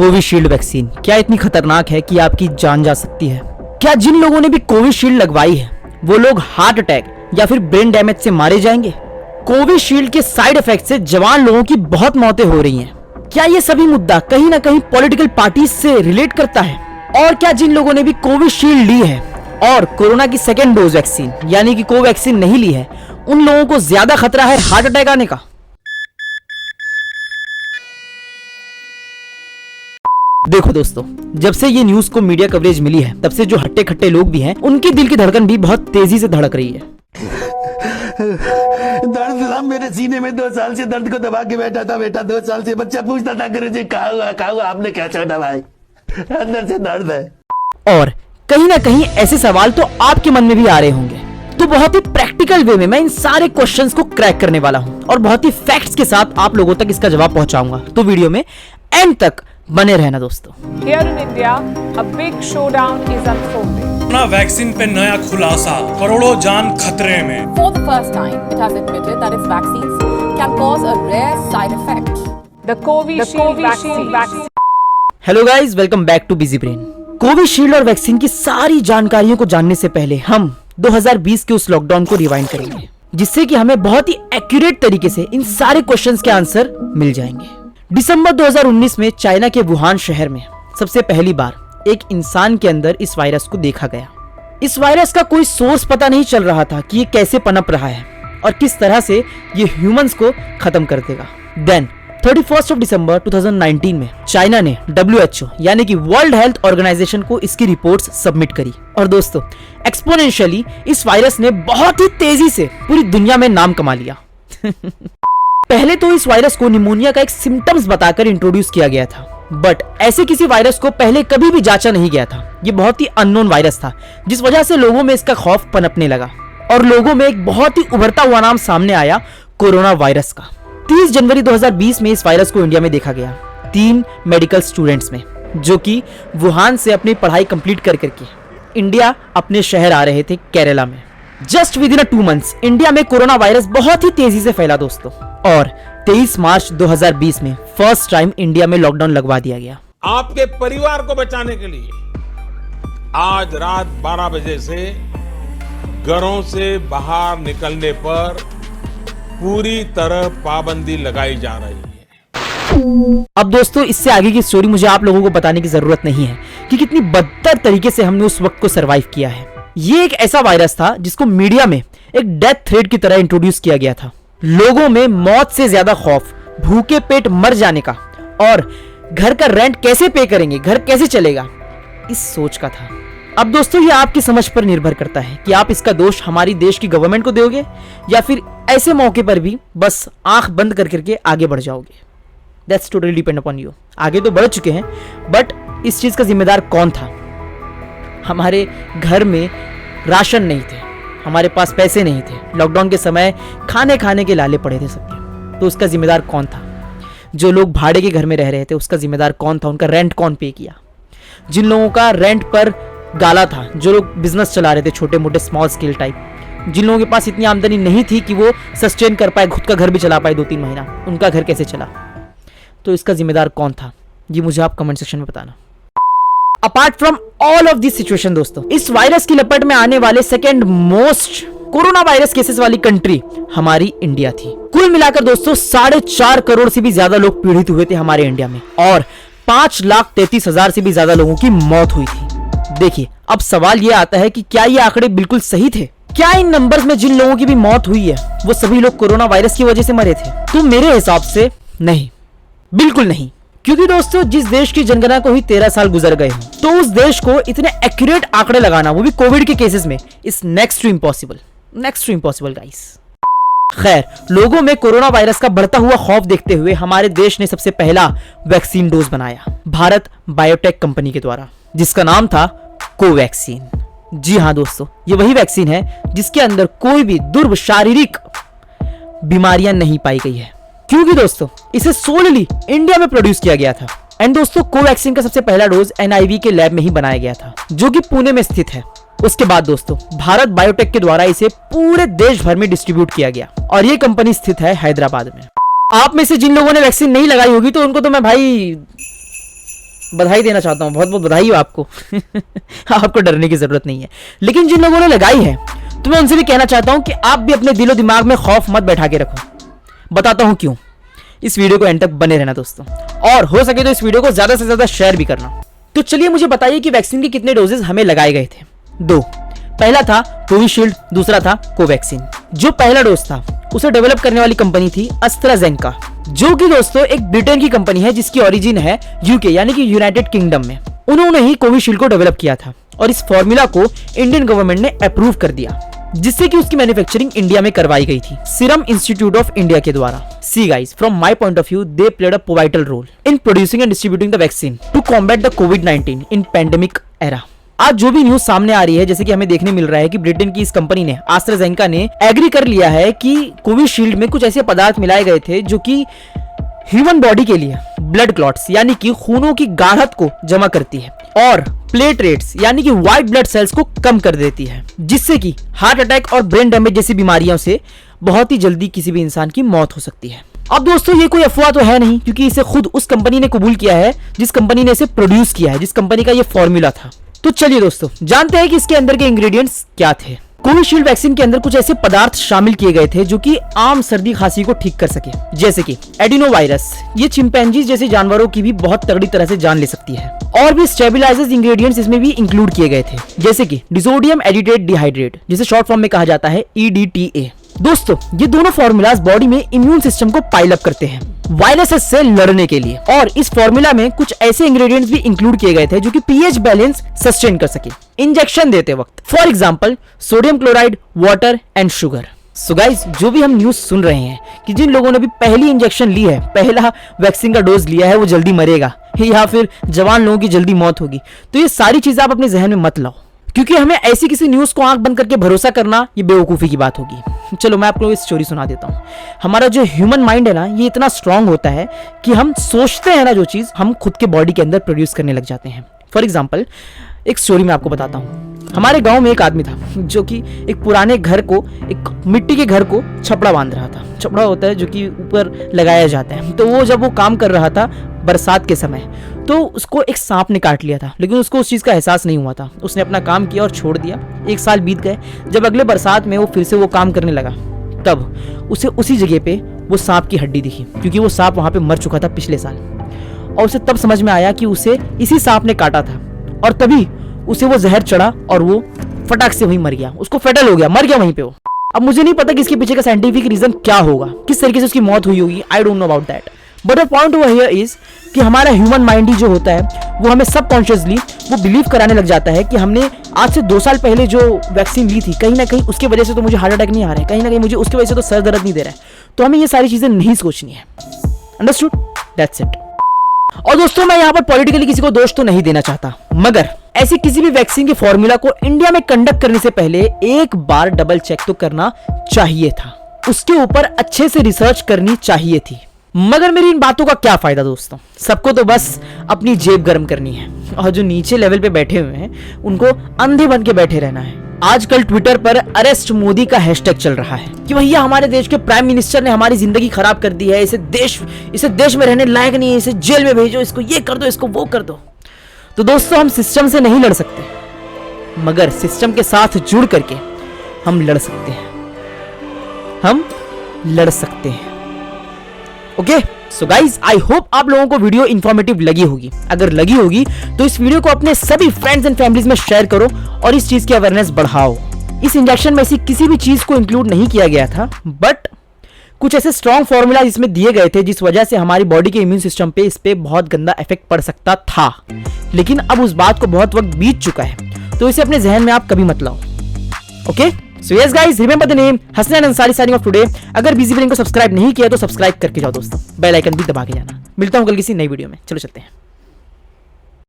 Covishield vaccine क्या इतनी खतरनाक है कि आपकी जान जा सकती है? क्या जिन लोगों ने भी कोविशील्ड लगवाई है वो लोग हार्ट अटैक या फिर ब्रेन डैमेज से मारे जाएंगे? कोविशील्ड के साइड इफेक्ट से जवान लोगों की बहुत मौतें हो रही हैं। क्या ये सभी मुद्दा कहीं ना कहीं पॉलिटिकल पार्टी से रिलेट करता है? और क्या जिन लोगों ने भी कोविशील्ड ली है और कोरोना की सेकेंड डोज वैक्सीन यानी कि कोवैक्सीन नहीं ली है, उन लोगों को ज्यादा खतरा है हार्ट अटैक आने का? देखो दोस्तों, जब से ये न्यूज को मीडिया कवरेज मिली है तब से जो हट्टे खट्टे लोग भी हैं उनके दिल की धड़कन भी बहुत तेजी से धड़क रही है। दर्द था मेरे सीने में, 2 साल से दर्द को दबा के बैठा था बेटा। 2 साल से बच्चा पूछता था गुरुजी कहाँ हुआ, आपने क्या छोड़ा भाई, अंदर से दर्द है। और कहीं ना कहीं ऐसे सवाल तो आपके मन में भी आ रहे होंगे, तो बहुत ही प्रैक्टिकल वे में मैं इन सारे क्वेश्चंस को क्रैक करने वाला हूं और बहुत ही फैक्ट्स के साथ आप लोगों तक इसका जवाब पहुंचाऊंगा। तो वीडियो में एंड तक बने रहना दोस्तों। Here in India, a big showdown is unfolding. Corona vaccine पे नया खुलासा, करोड़ों जान खतरे में। For the first time, it has admitted that its vaccines can cause a rare side effect. The Covishield vaccine. Hello guys, welcome back too busy brain. Covishield और vaccine की सारी जानकारियों को जानने से पहले हम 2020 के उस लॉकडाउन को रिवाइंड करेंगे, जिससे कि हमें बहुत ही एक्यूरेट तरीके से इन सारे क्वेश्चंस के आंसर मिल जाएंगे। दिसंबर 2019 में चाइना के वुहान शहर में सबसे पहली बार एक इंसान के अंदर इस वायरस को देखा गया। इस वायरस का कोई सोर्स पता नहीं चल रहा था कि ये कैसे पनप रहा है और किस तरह से ये ह्यूमंस को खत्म कर देगा। देन 31 दिसंबर 2019 में चाइना ने WHO यानी कि वर्ल्ड हेल्थ ऑर्गेनाइजेशन को इसकी रिपोर्ट्स सबमिट करी। और दोस्तों, एक्सपोनेंशियली इस वायरस ने बहुत ही तेजी से पूरी दुनिया में नाम कमा लिया। पहले तो इस वायरस को निमोनिया का एक सिम्टम्स बताकर इंट्रोड्यूस किया गया था, बट ऐसे किसी वायरस को पहले कभी भी जांचा नहीं गया था। ये बहुत ही अननोन वायरस था, जिस वजह से लोगों में इसका खौफ पनपने लगा और लोगों में एक बहुत ही उभरता हुआ नाम सामने आया, कोरोना वायरस का। 30 जनवरी 2020 में इस वायरस को इंडिया में देखा गया 3 मेडिकल स्टूडेंट्स में, जो कि वुहान से अपनी पढ़ाई कंप्लीट कर करके इंडिया अपने शहर आ रहे थे केरला में। Just with in 2 months India में कोरोना वायरस बहुत ही तेजी से फैला दोस्तों, और 23 मार्च 2020 में फर्स्ट टाइम इंडिया में लॉकडाउन लगवा दिया गया। आपके परिवार को बचाने के लिए आज रात 12 बजे से घरों से बाहर निकलने पर पूरी तरह पाबंदी लगाई जा रही है। अब दोस्तों, इससे आगे की स्टोरी मुझे आप लोगों को बताने की जरूरत नहीं है कि कितनी बदतर तरीके से हमने उस वक्त को सरवाइव किया है। ये एक ऐसा वायरस था जिसको मीडिया में एक डेथ थ्रेट की तरह इंट्रोड्यूस किया गया था। लोगों में मौत से ज्यादा खौफ, भूखे पेट मर जाने का और घर का रेंट कैसे पे करेंगे, घर कैसे चलेगा, इस सोच का था। अब दोस्तों, ये आपकी समझ पर निर्भर करता है कि आप इसका दोष हमारी देश की गवर्नमेंट को दोगे या फिर ऐसे मौके पर भी बस आंख बंद कर करके आगे बढ़ जाओगे। That's totally depend upon you. आगे तो बढ़ चुके हैं, बट इस चीज का जिम्मेदार कौन था? हमारे घर में राशन नहीं थे, हमारे पास पैसे नहीं थे, लॉकडाउन के समय खाने के लाले पड़े थे सबके, तो उसका जिम्मेदार कौन था? जो लोग भाड़े के घर में रह रहे थे उसका जिम्मेदार कौन था? उनका रेंट कौन पे किया? जिन लोगों का रेंट पर गाला था, जो लोग बिजनेस चला रहे थे छोटे मोटे स्मॉल स्केल टाइप, जिन लोगों के पास इतनी आमदनी नहीं थी कि वो सस्टेन कर पाए, खुद का घर भी चला पाए 2-3 महीना, उनका घर कैसे चला? तो इसका जिम्मेदार कौन था? ये मुझे आप कमेंट सेक्शन में बताना। Apart from all of this situation दोस्तों, इस वायरस की लपेट में आने वाले second most corona virus cases वाली कंट्री हमारी इंडिया थी। कुल मिलाकर दोस्तों 4.5 करोड़ से भी ज्यादा लोग पीड़ित हुए थे हमारे इंडिया में और 5,33,000 से भी ज्यादा लोगों की मौत हुई थी। देखिए, अब सवाल ये आता है कि क्या ये आंकड़े बिल्कुल सही थे? क्या इन नंबर्स में जिन लोगों की भी मौत हुई है वो सभी लोग कोरोना वायरस की वजह से मरे थे? तो मेरे हिसाब से नहीं, बिल्कुल नहीं। क्योंकि दोस्तों, जिस देश की जनगणना को ही 13 साल गुजर गए हैं, तो उस देश को इतने एक्यूरेट आंकड़े लगाना, वो भी कोविड के केसेस में, is next to impossible guys. खैर, लोगों में कोरोना वायरस का बढ़ता हुआ खौफ देखते हुए हमारे देश ने सबसे पहला वैक्सीन डोज बनाया भारत बायोटेक कंपनी के द्वारा, जिसका नाम था कोवैक्सीन। जी हाँ दोस्तों, ये वही वैक्सीन है जिसके अंदर कोई भी दुर्लभ शारीरिक बीमारियां नहीं पाई गई है, क्योंकि दोस्तों इसे सोलली इंडिया में प्रोड्यूस किया गया था। एंड दोस्तों, कोवैक्सीन का सबसे पहला डोज NIV के लैब में ही बनाया गया था, जो कि पुणे में स्थित है। उसके बाद दोस्तों भारत बायोटेक के द्वारा इसे पूरे देश भर में डिस्ट्रीब्यूट किया गया और ये कंपनी स्थित है हैदराबाद में। आप में से जिन लोगों ने वैक्सीन नहीं लगाई होगी तो उनको तो मैं भाई बधाई देना चाहता हूँ, बहुत बहुत बधाई हो आपको। आपको डरने की जरूरत नहीं है। लेकिन जिन लोगों ने लगाई है तो मैं उनसे भी कहना चाहता हूँ कि आप भी अपने दिलो दिमाग में खौफ मत बैठा के रखो। बताता हूँ क्यों। इस वीडियो को एंड तक बने रहना दोस्तों, और हो सके तो इस वीडियो को ज्यादा से ज्यादा शेयर भी करना। तो चलिए मुझे बताइए कि वैक्सीन के कितने डोजेस हमें लगाए गए थे। 2। पहला था कोविशील्ड, दूसरा था कोवैक्सीन। जो पहला डोज था उसे डेवलप करने वाली कंपनी थी एस्ट्राजेनेका, जो कि दोस्तों एक ब्रिटेन की कंपनी है जिसकी ओरिजिन है यूके यानी कि यूनाइटेड किंगडम में। उन्होंने ही कोविशील्ड को डेवलप किया था और इस फॉर्मूला को इंडियन गवर्नमेंट ने अप्रूव कर दिया, जिससे कि उसकी मैन्युफैक्चरिंग इंडिया में करवाई गई थी सीरम इंस्टीट्यूट ऑफ इंडिया के द्वारा। See guys, from my point of view they played a pivotal role in producing and distributing the vaccine to combat the कोविड-19 इन पैंडेमिक एरा। आज जो भी न्यूज सामने आ रही है, जैसे कि हमें देखने मिल रहा है कि ब्रिटेन की इस कंपनी ने एस्ट्राजेनेका ने एग्री कर लिया है कि कोविशील्ड में कुछ ऐसे पदार्थ मिलाए गए थे जो कि ह्यूमन बॉडी के लिए ब्लड क्लॉट्स यानी कि खूनों की गाढ़त को जमा करती है और प्लेटलेट्स यानी कि व्हाइट ब्लड सेल्स को कम कर देती है, जिससे कि हार्ट अटैक और ब्रेन डैमेज जैसी बीमारियों से बहुत ही जल्दी किसी भी इंसान की मौत हो सकती है। अब दोस्तों ये कोई अफवाह तो है नहीं, क्योंकि इसे खुद उस कंपनी ने कबूल किया है जिस कंपनी ने इसे प्रोड्यूस किया है, जिस कंपनी का ये फॉर्मूला था। तो चलिए दोस्तों जानते हैं कि इसके अंदर के इंग्रेडिएंट्स क्या थे। कोविशील्ड वैक्सीन के अंदर कुछ ऐसे पदार्थ शामिल किए गए थे जो कि आम सर्दी खांसी को ठीक कर सके, जैसे कि एडिनोवायरस। ये चिंपैंजीज जैसे जानवरों की भी बहुत तगड़ी तरह से जान ले सकती है। और भी स्टेबलाइजर्स इंग्रेडिएंट्स इसमें भी इंक्लूड किए गए थे, जैसे कि डिसोडियम एडिटेट डिहाइड्रेट, जिसे शॉर्ट फॉर्म में कहा जाता है EDTA। दोस्तों ये दोनों फॉर्मूलाज बॉडी में इम्यून सिस्टम को पाइल अप करते हैं वायरसेस से लड़ने के लिए। और इस फॉर्मूला में कुछ ऐसे इंग्रेडिएंट्स भी इंक्लूड किए गए थे जो कि पीएच बैलेंस सस्टेन कर सके इंजेक्शन देते वक्त। For example sodium chloride, water and sugar. So guys, जो भी हम न्यूज सुन रहे हैं कि जिन लोगों ने भी पहली इंजेक्शन ली है, पहला वैक्सीन का डोज लिया है, वो जल्दी मरेगा या फिर जवान लोगों की जल्दी मौत होगी, तो ये सारी चीजें आप अपने जहन में मत लाओ, क्योंकि हमें ऐसी किसी न्यूज को आंख बंद करके भरोसा करना ये बेवकूफी की बात होगी। चलो मैं आपको एक स्टोरी सुना देता हूँ। हमारा जो ह्यूमन माइंड है ना, ये इतना स्ट्रांग होता है कि हम सोचते हैं ना जो चीज, हम खुद के बॉडी के अंदर प्रोड्यूस करने लग जाते हैं। फॉर एग्जाम्पल एक स्टोरी मैं आपको बताता हूँ। हमारे गांव में एक आदमी था जो कि एक पुराने घर को, एक मिट्टी के घर को छपड़ा बांध रहा था। छपड़ा होता है जो कि ऊपर लगाया जाता है। तो वो जब वो काम कर रहा था बरसात के समय, तो उसको एक सांप ने काट लिया था, लेकिन उसको उस चीज़ का एहसास नहीं हुआ था। उसने अपना काम किया और छोड़ दिया। 1 साल बीत गए। जब अगले बरसात में वो फिर से वो काम करने लगा, तब उसे उसी जगह पे वो सांप की हड्डी दिखी, क्योंकि वो सांप वहाँ पे मर चुका था पिछले साल। और उसे तब समझ में आया कि उसे इसी सांप ने काटा था, और तभी उसे वो जहर चढ़ा और वो फटाक से वहीं मर गया। उसको फेटल हो गया, मर गया वहीं पे वो। अब मुझे नहीं पता कि इसके पीछे का साइंटिफिक रीजन क्या होगा, किस तरीके से उसकी मौत हुई होगी। I don't know about that, but the point over here is कि हमारा ह्यूमन माइंड ही जो होता है वो हमें सबकॉन्शियसली वो बिलीव कराने लग जाता है कि हमने आज से 2 साल पहले जो वैक्सीन ली थी, कहीं ना कहीं उसके वजह से तो मुझे हार्ट अटैक नहीं आ रहा है, कहीं ना कहीं मुझे उसकी वजह से तो सर दर्द नहीं दे रहा है। तो हमें ये सारी चीजें नहीं सोचनी है। अंडरस्टूड? That's it. और दोस्तों मैं यहाँ पर पॉलिटिकली किसी को दोष तो नहीं देना चाहता, मगर ऐसी किसी भी वैक्सीन के फॉर्मूला को इंडिया में कंडक्ट करने से पहले एक बार डबल चेक तो करना चाहिए था, उसके ऊपर अच्छे से रिसर्च करनी चाहिए थी। मगर मेरी इन बातों का क्या फायदा दोस्तों, सबको तो बस अपनी जेब गर्म करनी है, और जो नीचे लेवल पे बैठे हुए हैं उनको अंधे बन के बैठे रहना है। आजकल ट्विटर पर अरेस्ट मोदी का हैशटैग चल रहा है कि भैया हमारे देश के प्राइम मिनिस्टर ने हमारी जिंदगी खराब कर दी है, इसे देश में रहने लायक नहीं है, इसे जेल में भेजो, इसको ये कर दो, इसको वो कर दो। तो दोस्तों हम सिस्टम से नहीं लड़ सकते, मगर सिस्टम के साथ जुड़ करके हम लड़ सकते हैं, हम लड़ सकते हैं। Okay so guys, I hope आप लोगों को वीडियो इंफॉर्मेटिव लगी होगी। अगर लगी होगी तो इस वीडियो को अपने सभी फ्रेंड्स एंड फैमिलीज में शेयर करो और इस चीज की अवेयरनेस बढ़ाओ। इस इंजेक्शन में ऐसी किसी भी चीज को इंक्लूड नहीं किया गया था, बट कुछ ऐसे स्ट्रॉन्ग फॉर्मूला इसमें दिए गए थे जिस वजह से हमारी बॉडी के इम्यून सिस्टम पे इस पे बहुत गंदा इफेक्ट पड़ सकता था। लेकिन अब उस बात को बहुत वक्त बीत चुका है, तो इसे अपने जहन में आप कभी मत लाओ। Okay so yes guys, remember the name Hasnain Ansari signing off today. अगर बिजी ब्रेन को सब्सक्राइब नहीं किया तो सब्सक्राइब करके जाओ दोस्तों, बेल आइकन भी दबा के जाना। मिलता हूं कल किसी नई वीडियो में। चलो चलते हैं।